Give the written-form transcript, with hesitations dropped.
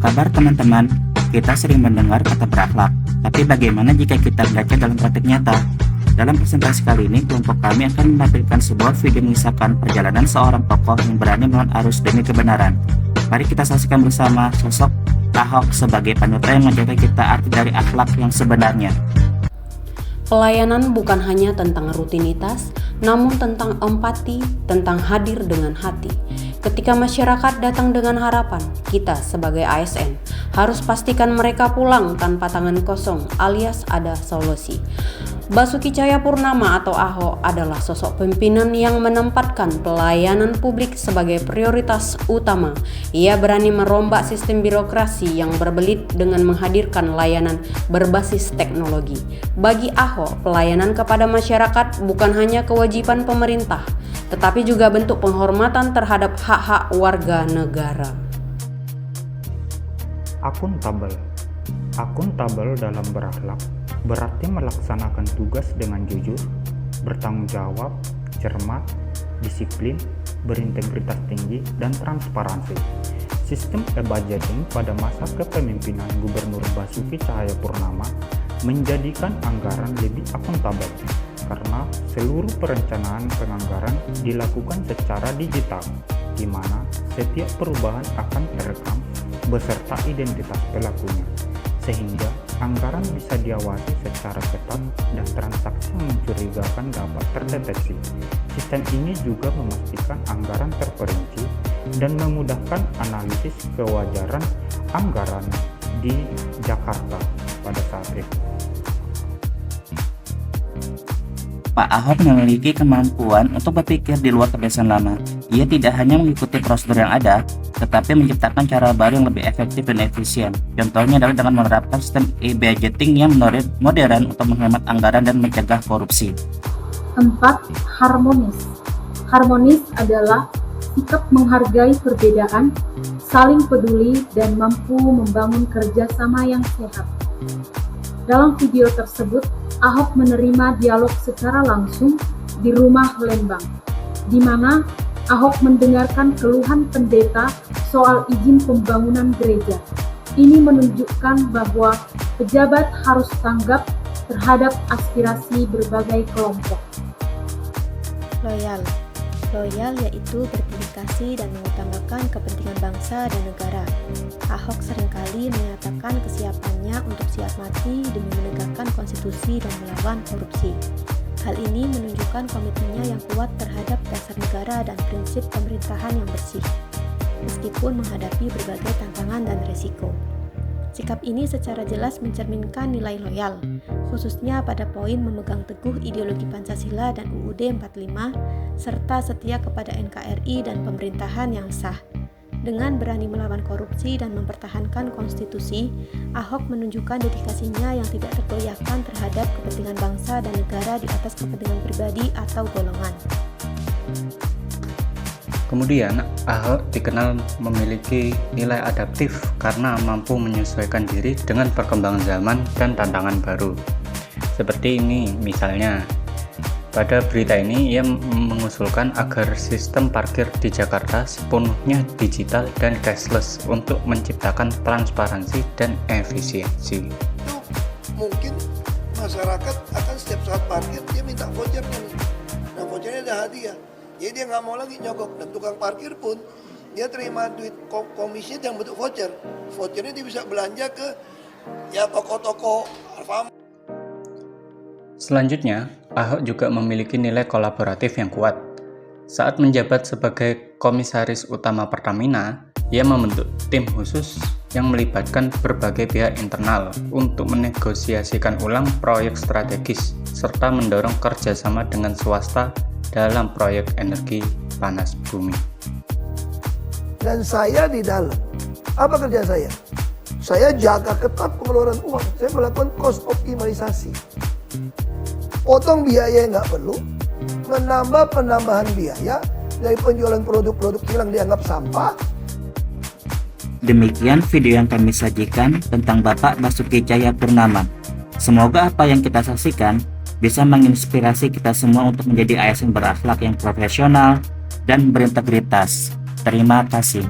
kabar teman-teman? Kita sering mendengar kata berakhlak, tapi bagaimana jika kita baca dalam praktik nyata? Dalam presentasi kali ini, kelompok kami akan menampilkan sebuah video mengisahkan perjalanan seorang tokoh yang berani melawan arus demi kebenaran. Mari kita saksikan bersama sosok Ahok sebagai panutan yang mengajarkan kita arti dari akhlak yang sebenarnya. Pelayanan bukan hanya tentang rutinitas, namun tentang empati, tentang hadir dengan hati. Ketika masyarakat datang dengan harapan, kita sebagai ASN harus pastikan mereka pulang tanpa tangan kosong alias ada solusi. Basuki Cahayapurnama atau Ahok adalah sosok pimpinan yang menempatkan pelayanan publik sebagai prioritas utama. Ia berani merombak sistem birokrasi yang berbelit dengan menghadirkan layanan berbasis teknologi. Bagi Ahok, pelayanan kepada masyarakat bukan hanya kewajiban pemerintah, tetapi juga bentuk penghormatan terhadap hak-hak warga negara. Akuntabel dalam berakhlak berarti melaksanakan tugas dengan jujur, bertanggung jawab, cermat, disiplin, berintegritas tinggi, dan transparansi. Sistem e-budgeting pada masa kepemimpinan Gubernur Basuki Cahayapurnama menjadikan anggaran lebih akuntabel karena seluruh perencanaan penganggaran dilakukan secara digital, di mana setiap perubahan akan terekam beserta identitas pelakunya, sehingga anggaran bisa diawasi secara ketat dan transaksi mencurigakan dapat terdeteksi. Sistem ini juga memastikan anggaran terperinci dan memudahkan analisis kewajaran anggaran di Jakarta pada saat itu. Pak Ahok memiliki kemampuan untuk berpikir di luar kebiasaan lama. Ia tidak hanya mengikuti prosedur yang ada, tetapi menciptakan cara baru yang lebih efektif dan efisien. Contohnya adalah dengan menerapkan sistem e-budgeting yang modern untuk menghemat anggaran dan mencegah korupsi. 4. Harmonis. Harmonis adalah sikap menghargai perbedaan, saling peduli, dan mampu membangun kerjasama yang sehat. Dalam video tersebut, Ahok menerima dialog secara langsung di rumah Lembang, di mana Ahok mendengarkan keluhan pendeta soal izin pembangunan gereja. Ini menunjukkan bahwa pejabat harus tanggap terhadap aspirasi berbagai kelompok. Loyal yaitu berdedikasi dan mengutamakan kepentingan bangsa dan negara. Ahok seringkali menyatakan kesiapannya untuk siap mati demi menegakkan konstitusi dan melawan korupsi. Hal ini menunjukkan komitmennya yang kuat terhadap dasar negara dan prinsip pemerintahan yang bersih, meskipun menghadapi berbagai tantangan dan resiko. Sikap ini secara jelas mencerminkan nilai loyal, khususnya pada poin memegang teguh ideologi Pancasila dan UUD 45, serta setia kepada NKRI dan pemerintahan yang sah. Dengan berani melawan korupsi dan mempertahankan konstitusi, Ahok menunjukkan dedikasinya yang tidak tergoyahkan terhadap kepentingan bangsa dan negara di atas kepentingan pribadi atau golongan. Kemudian, Ahok dikenal memiliki nilai adaptif karena mampu menyesuaikan diri dengan perkembangan zaman dan tantangan baru. Seperti ini misalnya, pada berita ini ia mengusulkan agar sistem parkir di Jakarta sepenuhnya digital dan cashless untuk menciptakan transparansi dan efisiensi. Mungkin masyarakat akan setiap saat parkir dia minta vouchernya nih. Nah vouchernya ada hadiah. Jadi dia nggak mau lagi nyogok, dan tukang parkir pun dia terima duit komisinya yang bentuk voucher. Vouchernya dia bisa belanja ke toko-toko Alfamart. Selanjutnya, Ahok juga memiliki nilai kolaboratif yang kuat. Saat menjabat sebagai komisaris utama Pertamina, ia membentuk tim khusus yang melibatkan berbagai pihak internal untuk menegosiasikan ulang proyek strategis serta mendorong kerjasama dengan swasta dalam proyek energi panas bumi. Dan saya di dalam, apa kerja saya? Saya jaga ketat pengeluaran uang. Saya melakukan cost optimalisasi. Potong biaya yang nggak perlu, menambah penambahan biaya dari penjualan produk-produk yang dianggap sampah. Demikian video yang kami sajikan tentang Bapak Basuki Cahayapurnama. Semoga apa yang kita saksikan bisa menginspirasi kita semua untuk menjadi ASN berakhlak yang profesional dan berintegritas. Terima kasih.